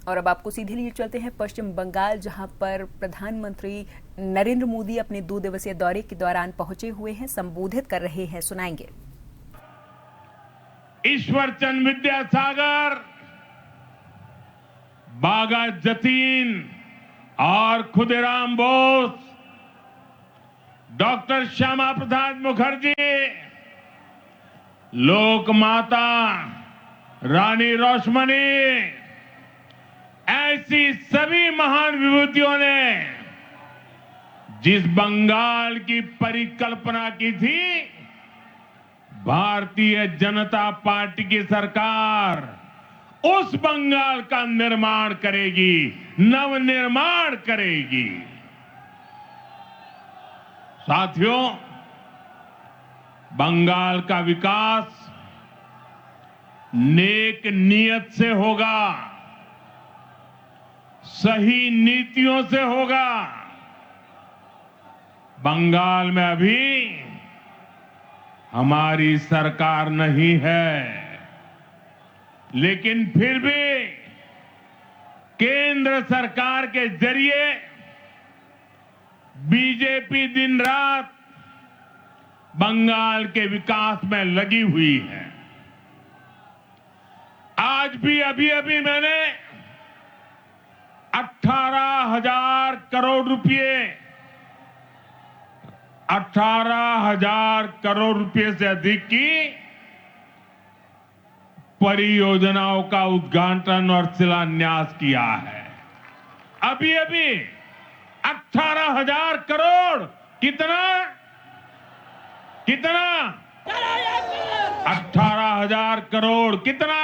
और अब आपको सीधे लिए चलते हैं पश्चिम बंगाल, जहां पर प्रधानमंत्री नरेंद्र मोदी अपने 2 दिवसीय दौरे के दौरान पहुंचे हुए हैं, संबोधित कर रहे हैं, सुनाएंगे। ईश्वर चंद्र विद्यासागर, बागा जतीन और खुदीराम बोस, डॉक्टर श्यामा प्रसाद मुखर्जी, लोक माता रानी रोशमनी, ऐसी सभी महान विभूतियों ने जिस बंगाल की परिकल्पना की थी, भारतीय जनता पार्टी की सरकार उस बंगाल का निर्माण करेगी, नवनिर्माण करेगी। साथियों, बंगाल का विकास नेक नियत से होगा, सही नीतियों से होगा। बंगाल में अभी हमारी सरकार नहीं है, लेकिन फिर भी केंद्र सरकार के जरिए बीजेपी दिन रात बंगाल के विकास में लगी हुई है। आज भी अभी मैंने 18,000 करोड़ रुपए 18,000 करोड़ रुपए से अधिक की परियोजनाओं का उद्घाटन और शिलान्यास किया है। अभी 18,000 करोड़ कितना 18,000 करोड़ कितना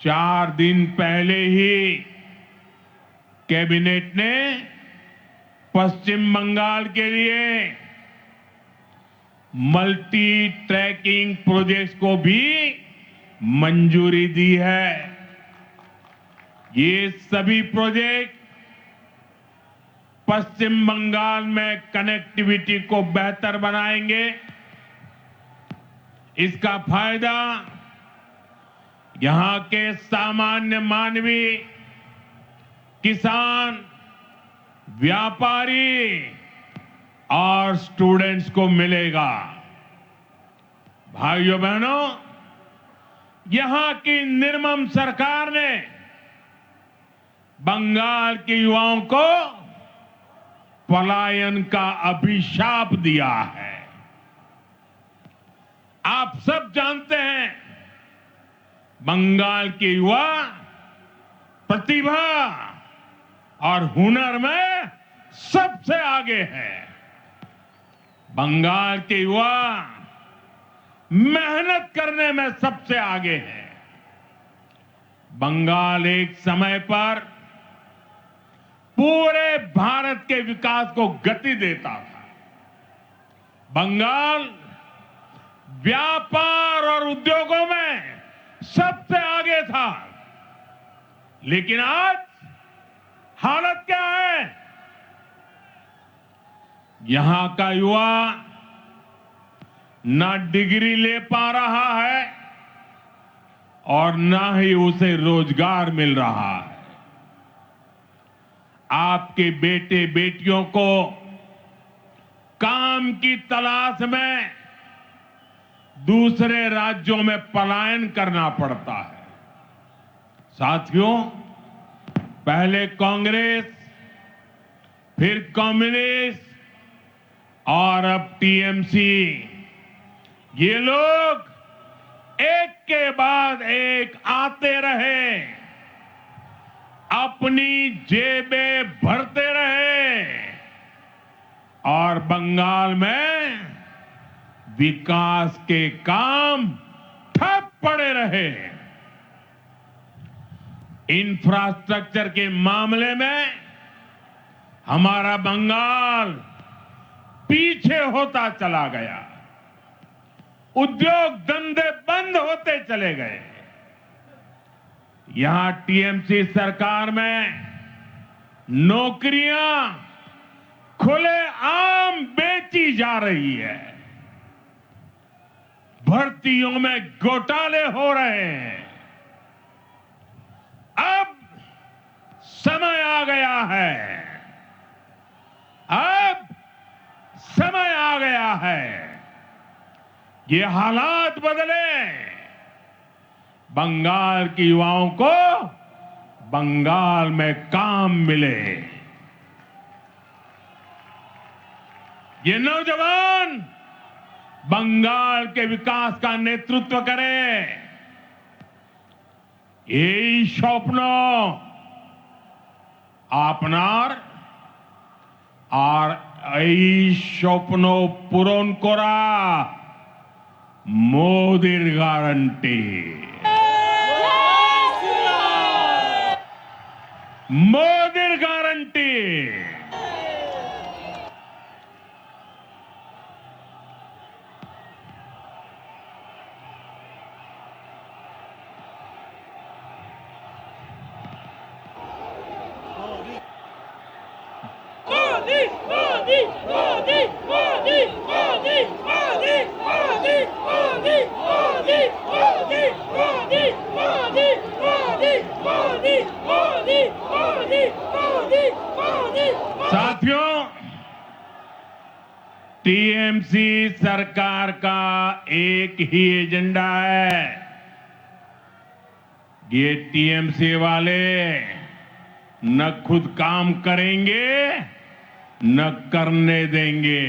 4 दिन पहले ही कैबिनेट ने पश्चिम बंगाल के लिए मल्टी ट्रैकिंग प्रोजेक्ट्स को भी मंजूरी दी है। ये सभी प्रोजेक्ट पश्चिम बंगाल में कनेक्टिविटी को बेहतर बनाएंगे। इसका फायदा यहां के सामान्य मानवी, किसान, व्यापारी और स्टूडेंट्स को मिलेगा। भाइयों बहनों, यहां की निर्मम सरकार ने बंगाल के युवाओं को पलायन का अभिशाप दिया है। आप सब जानते हैं, बंगाल के युवा प्रतिभा और हुनर में सबसे आगे है। बंगाल के युवा मेहनत करने में सबसे आगे है। बंगाल एक समय पर पूरे भारत के विकास को गति देता था। बंगाल व्यापार और उद्योगों में सबसे आगे था, लेकिन आज हालत क्या है? यहां का युवा ना डिग्री ले पा रहा है और ना ही उसे रोजगार मिल रहा है। आपके बेटे बेटियों को काम की तलाश में दूसरे राज्यों में पलायन करना पड़ता है। साथियों, पहले कांग्रेस, फिर कम्युनिस्ट और अब टीएमसी, ये लोग एक के बाद एक आते रहे, अपनी जेबें भरते रहे और बंगाल में विकास के काम ठप पड़े रहे। इंफ्रास्ट्रक्चर के मामले में हमारा बंगाल पीछे होता चला गया। उद्योग धंधे बंद होते चले गए। यहां टीएमसी सरकार में नौकरियां खुले आम बेची जा रही है। भर्तियों में घोटाले हो रहे हैं। अब समय आ गया है, अब समय आ गया है, ये हालात बदले, बंगाल के युवाओं को बंगाल में काम मिले, ये नौजवान बंगाल के विकास का नेतृत्व करें, এই স্বপ্ন আপনার আর এই স্বপ্ন পূরণ করা মোদির গ্যারান্টি, মোদির গ্যারান্টি। साथियों, टीएमसी सरकार का एक ही एजेंडा है, ये टीएमसी वाले न खुद काम करेंगे न करने देंगे।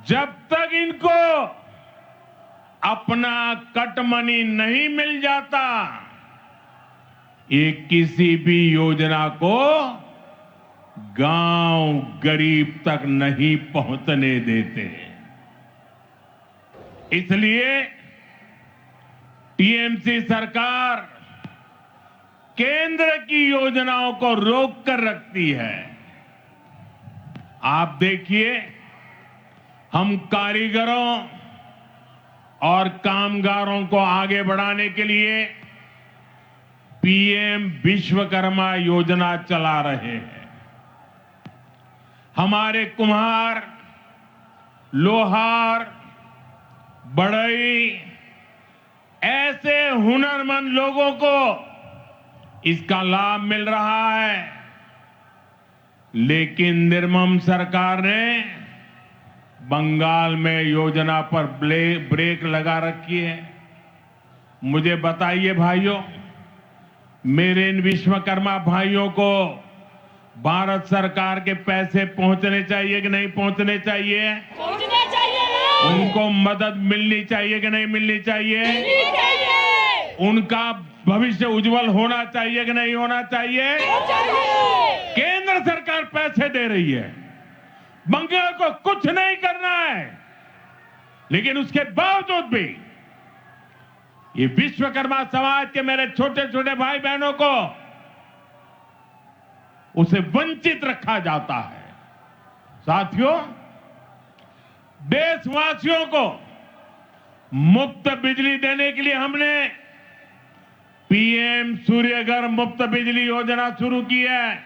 जब तक इनको अपना कट मनी नहीं मिल जाता, ये किसी भी योजना को गांव गरीब तक नहीं पहुंचने देते। इसलिए टीएमसी सरकार केंद्र की योजनाओं को रोक कर रखती है। आप देखिए, हम कारीगरों और कामगारों को आगे बढ़ाने के लिए पीएम विश्वकर्मा योजना चला रहे हैं। हमारे कुम्हार, लोहार, बढ़ई, ऐसे हुनरमंद लोगों को इसका लाभ मिल रहा है, लेकिन निर्मम सरकार ने बंगाल में योजना पर ब्रेक लगा रखी है। मुझे बताइए भाइयों, मेरे इन विश्वकर्मा भाइयों को भारत सरकार के पैसे पहुंचने चाहिए कि नहीं पहुंचने चाहिए? पहुंचने चाहिए। उनको मदद मिलनी चाहिए कि नहीं मिलनी चाहिए? मिलनी चाहिए। उनका भविष्य उज्जवल होना चाहिए कि नहीं होना चाहिए? चाहिए। केंद्र सरकार पैसे दे रही है, बंगाल को कुछ नहीं करना है, लेकिन उसके बावजूद भी ये विश्वकर्मा समाज के मेरे छोटे छोटे भाई बहनों को उसे वंचित रखा जाता है। साथियों, देशवासियों को मुफ्त बिजली देने के लिए हमने पीएम सूर्यघर मुफ्त बिजली योजना शुरू की है।